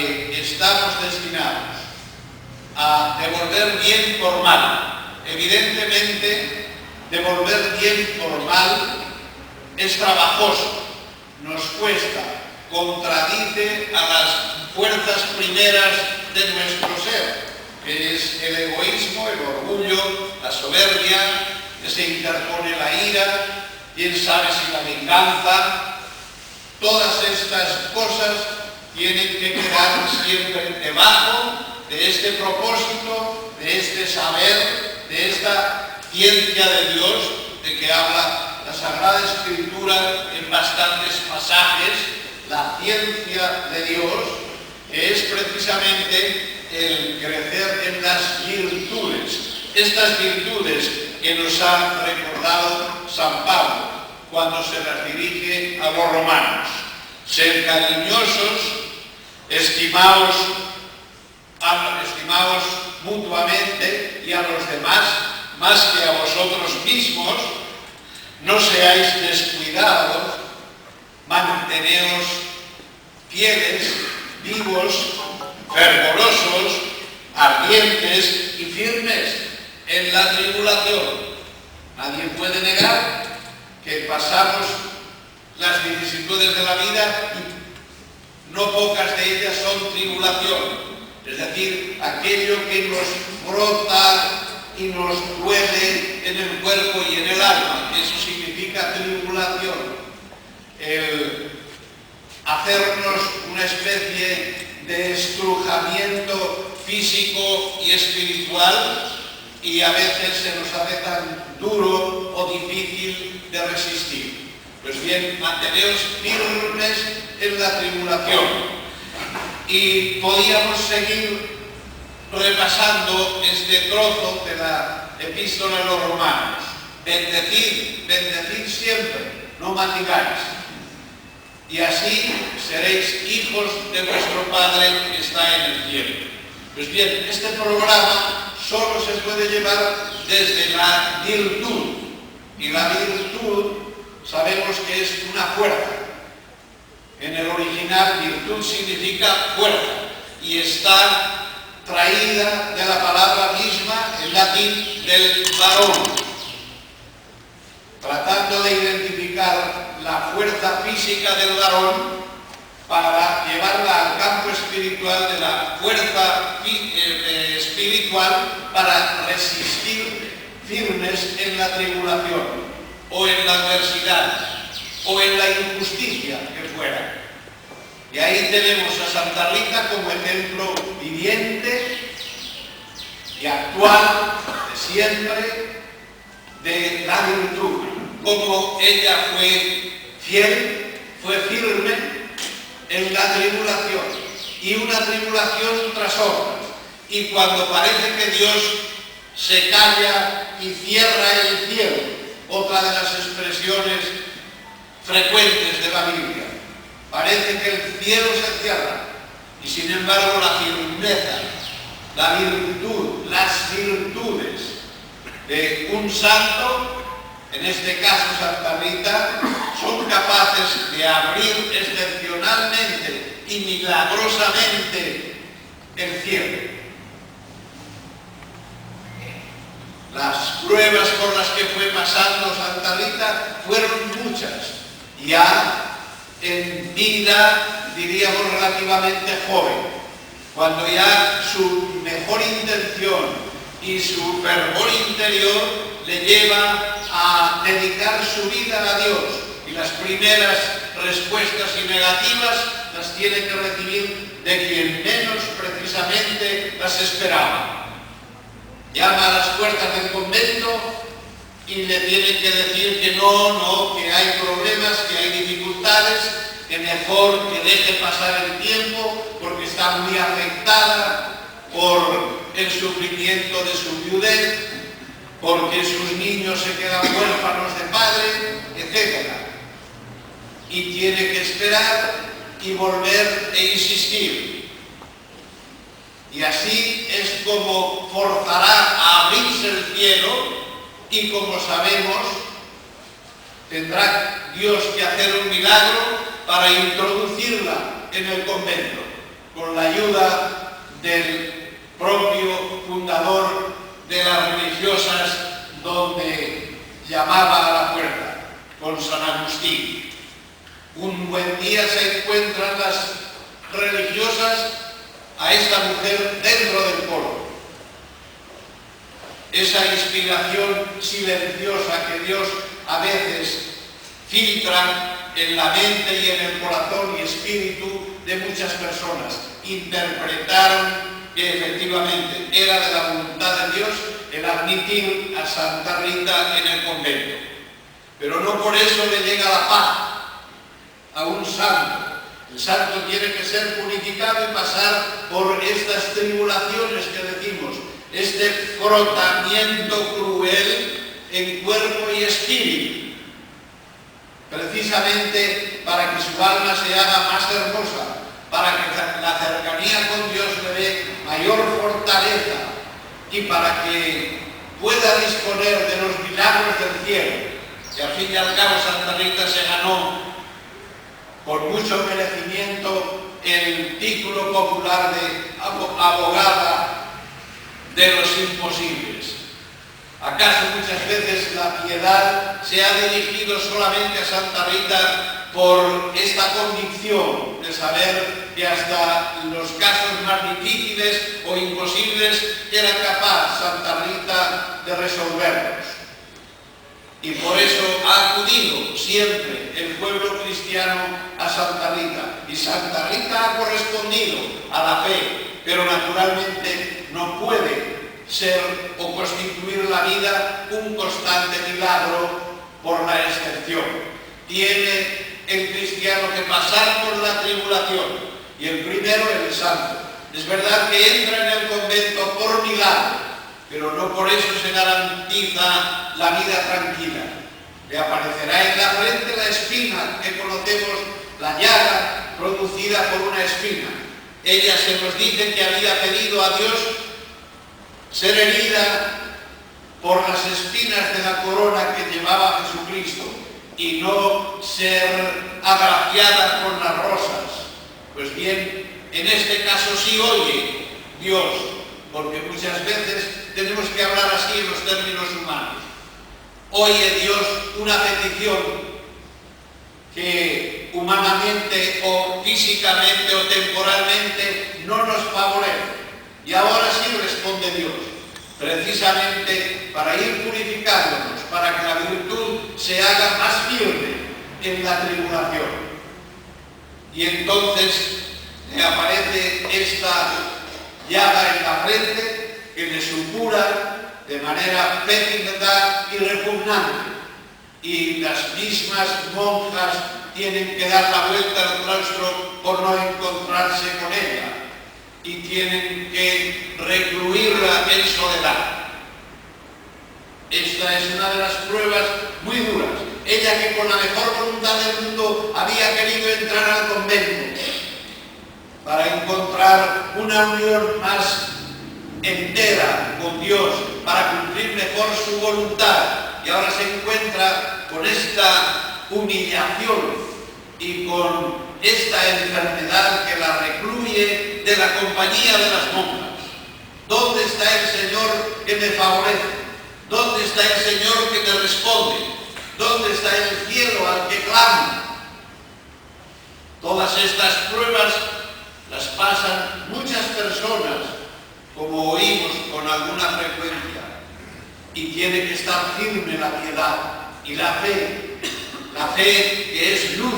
que estamos destinados a devolver bien por mal. Evidentemente, devolver bien por mal es trabajoso, nos cuesta, contradice a las fuerzas primeras de nuestro ser, que es el egoísmo, el orgullo, la soberbia, que se interpone la ira, quién sabe si la venganza. Todas estas cosas tienen que quedar siempre debajo de este propósito, de este saber, de esta ciencia de Dios, de que habla la Sagrada Escritura en bastantes pasajes, la ciencia de Dios, que es precisamente el crecer en las virtudes. Estas virtudes que nos ha recordado San Pablo cuando se las dirige a los romanos. Ser cariñosos, estimaos mutuamente y a los demás más que a vosotros mismos, no seáis descuidados, manteneos fieles, vivos, fervorosos, ardientes y firmes en la tribulación. Nadie puede negar que pasamos las vicisitudes de la vida y no pocas de ellas son tribulación. Es decir, aquello que nos brota y nos duele en el cuerpo y en el alma. Eso significa tribulación. El hacernos una especie de estrujamiento físico y espiritual, y a veces se nos hace tan duro o difícil de resistir. Pues bien, manteneos firmes en la tribulación. Y podíamos seguir repasando este trozo de la epístola a los romanos. Bendecid, bendecid siempre, no maldigáis. Y así seréis hijos de vuestro Padre que está en el cielo. Pues bien, este programa solo se puede llevar desde la virtud. Y la virtud sabemos que es una fuerza. En el original, virtud significa fuerza y está traída de la palabra misma, en latín, del varón, tratando de identificar la fuerza física del varón para llevarla al campo espiritual de la fuerza espiritual para resistir firmes en la tribulación o en la adversidad o en la injusticia que fuera. Y ahí tenemos a Santa Rita como ejemplo viviente y actual de siempre de la virtud, como ella fue fiel, fue firme en la tribulación, y una tribulación tras otra. Y cuando parece que Dios se calla y cierra el cielo, otra de las expresiones frecuentes de la Biblia, parece que el cielo se cierra, y sin embargo la firmeza, la virtud, las virtudes de un santo, en este caso Santa Rita, son capaces de abrir excepcionalmente y milagrosamente el cielo. Las pruebas por las que fue pasando Santa Rita fueron muchas, ya en vida, diríamos, relativamente joven, cuando ya su mejor intención y su fervor interior le lleva a dedicar su vida a Dios, y las primeras respuestas y negativas las tiene que recibir de quien menos precisamente las esperaba. Llama a las puertas del convento y le tienen que decir que no, que hay problemas, que hay dificultades, que mejor que deje pasar el tiempo porque está muy afectada por el sufrimiento de su viudez, porque sus niños se quedan huérfanos de padre, etc. Y tiene que esperar y volver e insistir. Y así es como forzará a abrirse el cielo, y como sabemos, tendrá Dios que hacer un milagro para introducirla en el convento. con la ayuda del propio fundador de las religiosas, donde llamaba a la puerta, con San Agustín. Un buen día se encuentran las religiosas a esta mujer dentro del coro. Esa inspiración silenciosa que Dios a veces filtra en la mente y en el corazón y espíritu de muchas personas. Interpretaron que efectivamente era de la voluntad de Dios el admitir a Santa Rita en el convento. Pero no por eso le llega la paz a un santo. El santo tiene que ser purificado y pasar por estas tribulaciones que decimos, este frotamiento cruel en cuerpo y espíritu, precisamente para que su alma se haga más hermosa, para que la cercanía con Dios le dé mayor fortaleza y para que pueda disponer de los milagros del cielo. Y al fin y al cabo Santa Rita se ganó por mucho merecimiento el título popular de abogada de los imposibles. ¿Acaso muchas veces la piedad se ha dirigido solamente a Santa Rita por esta convicción de saber que hasta los casos más difíciles o imposibles era capaz Santa Rita de resolverlos? Y por eso ha acudido siempre el pueblo cristiano a Santa Rita. Y Santa Rita ha correspondido a la fe, pero naturalmente no puede ser o constituir la vida un constante milagro por la excepción. Tiene el cristiano que pasar por la tribulación, y el primero el santo. Es verdad que entra en el convento por milagro, pero no por eso se garantiza la vida tranquila. Le aparecerá en la frente la espina que conocemos, la llaga producida por una espina. Ella se nos dice que había pedido a Dios ser herida por las espinas de la corona que llevaba Jesucristo y no ser agraciada con las rosas. Pues bien, en este caso sí oye Dios, porque muchas veces tenemos que hablar así en los términos humanos. Oye Dios una petición que humanamente o físicamente o temporalmente no nos favorece. Y ahora sí responde Dios, precisamente para ir purificándonos, para que la virtud se haga más firme en la tribulación. Y entonces le aparece esta llaga en la frente que le supura de manera fétida y repugnante. Y las mismas monjas tienen que dar la vuelta al claustro por no encontrarse con ella. Y tienen que recluirla en soledad. Esta es una de las pruebas muy duras. Ella que con la mejor voluntad del mundo había querido entrar al convento para encontrar una unión más entera con Dios, para cumplir mejor su voluntad, y ahora se encuentra con esta humillación y con esta enfermedad que la recluye de la compañía de las monjas. ¿Dónde está el Señor que me favorece? ¿Dónde está el Señor que me responde? ¿Dónde está el cielo al que clamo? Todas estas pruebas las pasan muchas personas, como oímos con alguna frecuencia, y tiene que estar firme la piedad y la fe que es luz,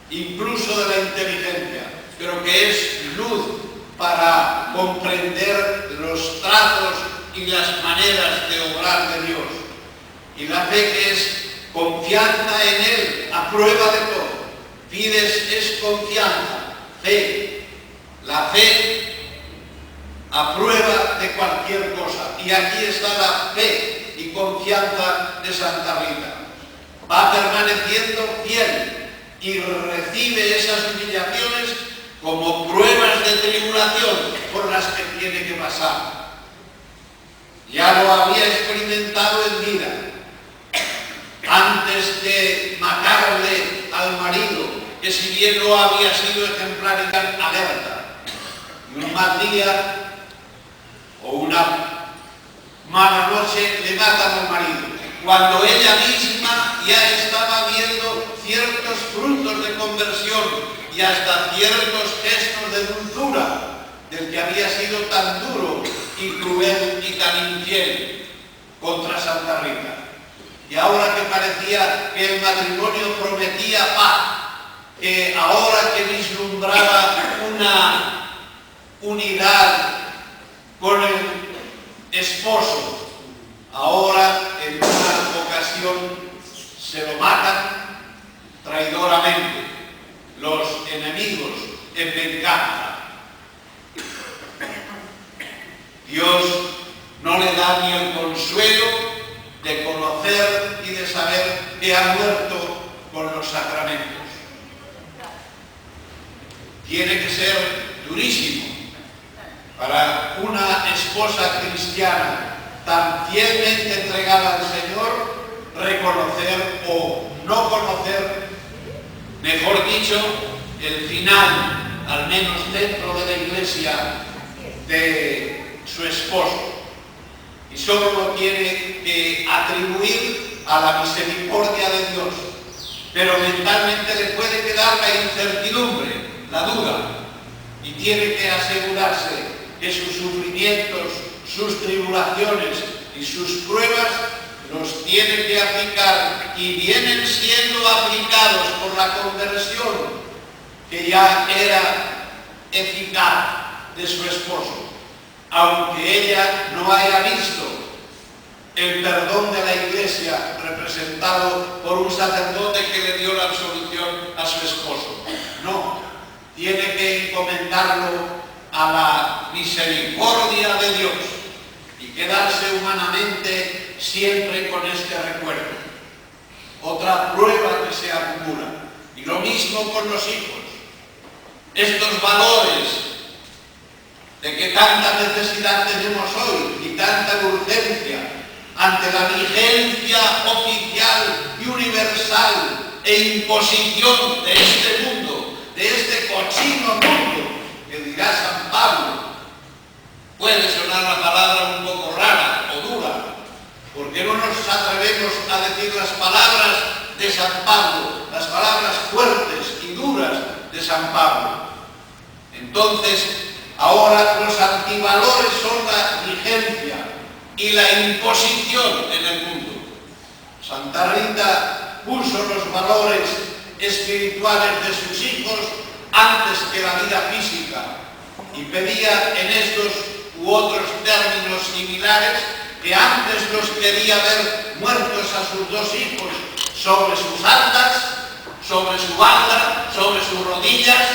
incluso de la inteligencia, pero que es luz para comprender los trazos y las maneras de obrar de Dios. Y la fe que es confianza en Él a prueba de todo. Fides es confianza, fe. La fe a prueba de cualquier cosa. Y aquí está la fe y confianza de Santa Rita. Va permaneciendo fiel y recibe esas humillaciones como pruebas de tribulación por las que tiene que pasar. Ya lo había experimentado en vida. Antes de matarle al marido, que que si bien no había sido ejemplar y tan alerta, y un mal día o una mala noche le matan al marido, cuando ella misma ya estaba viendo ciertos frutos de conversión y hasta ciertos gestos de dulzura del que había sido tan duro y cruel y tan infiel contra Santa Rita. Y ahora que parecía que el matrimonio prometía paz, que ahora que vislumbraba una unidad con el esposo, ahora en una ocasión se lo matan traidoramente los enemigos en venganza. Dios no le da ni el consuelo de conocer y de saber que ha muerto con los sacramentos. Tiene que ser durísimo para una esposa cristiana tan fielmente entregada al Señor reconocer o no conocer, mejor dicho, el final, al menos dentro de la Iglesia, de su esposo. Y solo lo tiene que atribuir a la misericordia de Dios. Pero mentalmente le puede quedar la incertidumbre, la duda, y tiene que asegurarse que sus sufrimientos, sus tribulaciones y sus pruebas los tiene que aplicar y vienen siendo aplicados por la conversión que ya era eficaz de su esposo, aunque ella no haya visto el perdón de la Iglesia representado por un sacerdote que le dio la absolución a su esposo. No, tiene que encomendarlo a la misericordia de Dios y quedarse humanamente siempre con este recuerdo. Otra prueba que se acumula, y lo mismo con los hijos. Estos valores de que tanta necesidad tenemos hoy y tanta urgencia ante la vigencia oficial y universal e imposición de este mundo, de este cochino mundo, que dirá San Pablo. Puede sonar la palabra un poco rara o dura, porque no nos atrevemos a decir las palabras de San Pablo, las palabras fuertes y duras de San Pablo. Entonces, ahora los antivalores son la vigencia y la imposición en el mundo. Santa Rita puso los valores espirituales de sus hijos antes que la vida física y pedía en estos u otros términos similares que antes los quería ver muertos a sus dos hijos sobre sus altas, sobre su banda, sobre sus rodillas,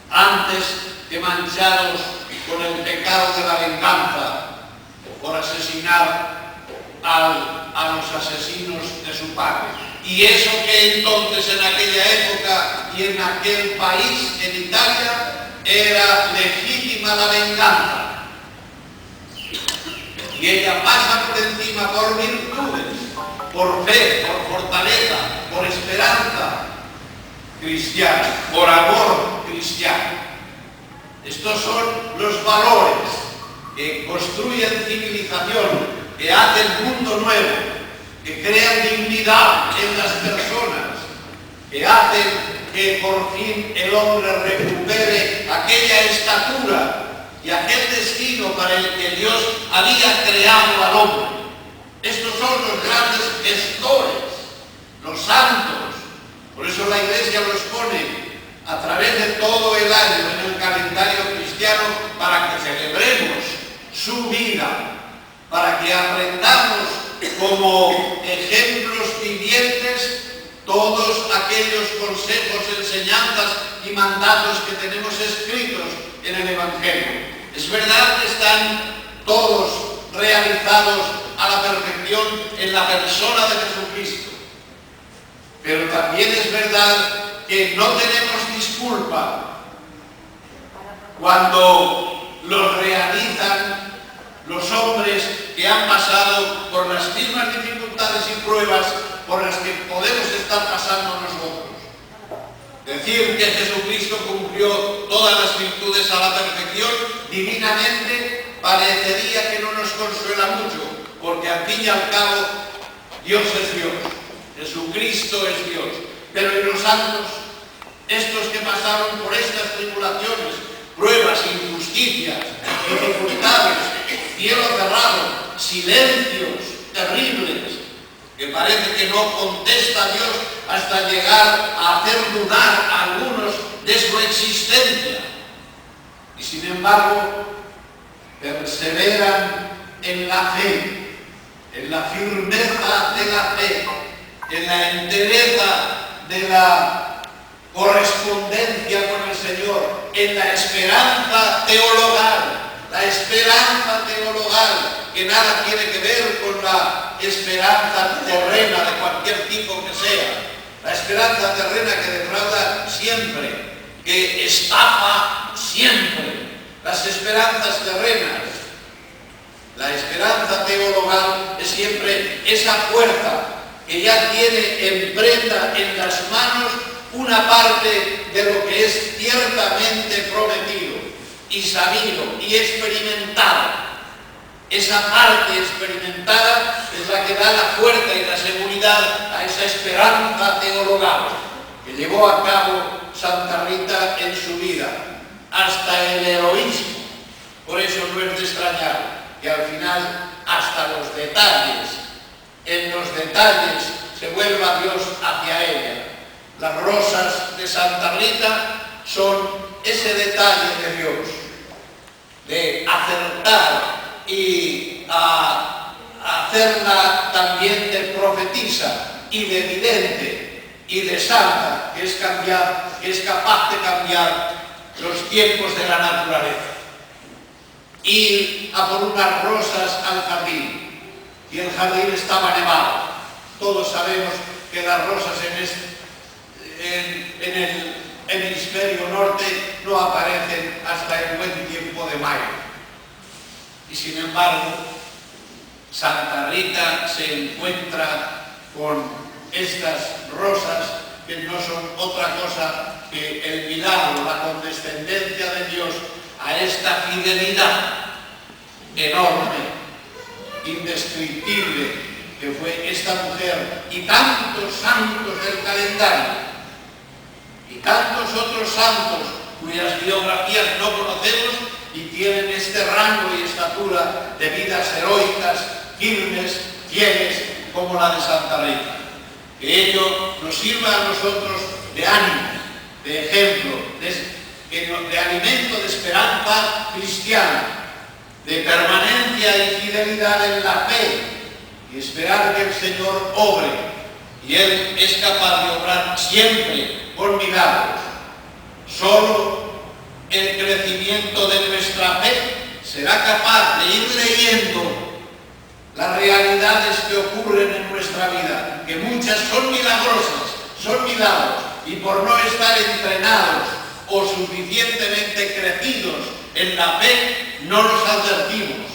antes que manchados con el pecado de la venganza por asesinar a los asesinos de su padre. Y eso que entonces en aquella época y en aquel país, en Italia, era legítima la venganza. Y ella pasa por encima por virtudes, por fe, por fortaleza, por esperanza cristiana, por amor cristiano. Estos son los valores que construyen civilización, que hacen mundo nuevo, que crean dignidad en las personas, que hacen que por fin el hombre recupere aquella estatura y aquel destino para el que Dios había creado al hombre. Estos son los grandes gestores, los santos. Por eso la Iglesia los pone a través de todo el año en el calendario cristiano para que celebremos su vida, para que aprendamos como ejemplos vivientes todos aquellos consejos, enseñanzas y mandatos que tenemos escritos en el Evangelio. Es verdad que están todos realizados a la perfección en la persona de Jesucristo, pero también es verdad que no tenemos disculpa cuando los realizan los hombres que han pasado por las mismas dificultades y pruebas por las que podemos estar pasando nosotros. Decir que Jesucristo cumplió todas las virtudes a la perfección divinamente parecería que no nos consuela mucho, porque al fin y al cabo Dios es Dios, Jesucristo es Dios. Pero en los santos, estos que pasaron por estas tribulaciones, pruebas, injusticias, dificultades, cielo cerrado, silencios terribles, que parece que no contesta a Dios hasta llegar a hacer dudar a algunos de su existencia. Y sin embargo, perseveran en la fe, en la firmeza de la fe, en la entereza de la correspondencia con el Señor, en la esperanza teologal, que nada tiene que ver con la esperanza terrena de cualquier tipo que sea, la esperanza terrena que defrauda siempre, que estafa siempre, las esperanzas terrenas. La esperanza teologal es siempre esa fuerza que ya tiene en prenda en las manos una parte de lo que es ciertamente prometido y sabido y experimentado. Esa parte experimentada es la que da la fuerza y la seguridad a esa esperanza teologal que llevó a cabo Santa Rita en su vida, hasta el heroísmo. Por eso no es de extrañar que al final hasta los detalles, en los detalles se vuelva Dios hacia ella. Las rosas de Santa Rita son ese detalle de Dios, de acertar y a hacerla también de profetisa y de vidente y de santa, que es capaz de cambiar los tiempos de la naturaleza. Ir a por unas rosas al jardín, y el jardín estaba nevado. Todos sabemos que las rosas en el hemisferio norte no aparecen hasta el buen tiempo de mayo. Y sin embargo, Santa Rita se encuentra con estas rosas que no son otra cosa que el milagro, la condescendencia de Dios a esta fidelidad enorme, indescriptible, que fue esta mujer y tantos santos del calendario y tantos otros santos cuyas biografías no conocemos y tienen este rango y estatura de vidas heroicas, firmes, fieles, como la de Santa Rita. Que ello nos sirva a nosotros de ánimo, de ejemplo, de alimento de esperanza cristiana, de permanencia y fidelidad en la fe, y esperar que el Señor obre. Y Él es capaz de obrar siempre por milagros. Solo el crecimiento de nuestra fe será capaz de ir leyendo las realidades que ocurren en nuestra vida, que muchas son milagrosas, son milagros, y por no estar entrenados o suficientemente crecidos en la fe, no los advertimos.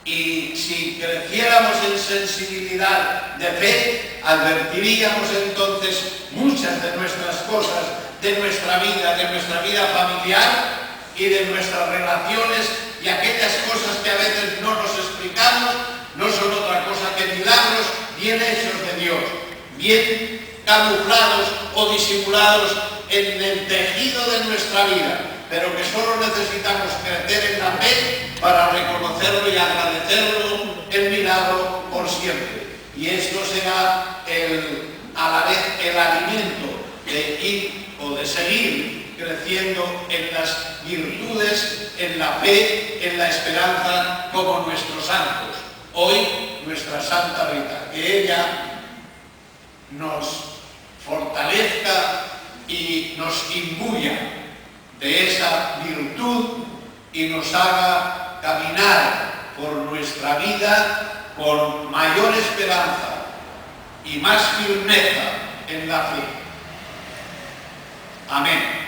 Y si creciéramos en sensibilidad de fe, advertiríamos entonces muchas de nuestras cosas, de nuestra vida familiar y de nuestras relaciones, y aquellas cosas que a veces no nos explicamos no son otra cosa que milagros bien hechos de Dios, bien camuflados o disimulados en el tejido de nuestra vida, pero que solo necesitamos crecer en la fe para reconocerlo y agradecerlo el milagro por siempre. Y esto será a la vez el alimento de ir o de seguir creciendo en las virtudes, en la fe, en la esperanza, como nuestros santos. Hoy nuestra Santa Rita, que ella nos fortalezca y nos imbuya de esa virtud y nos haga caminar por nuestra vida con mayor esperanza y más firmeza en la fe. Amén.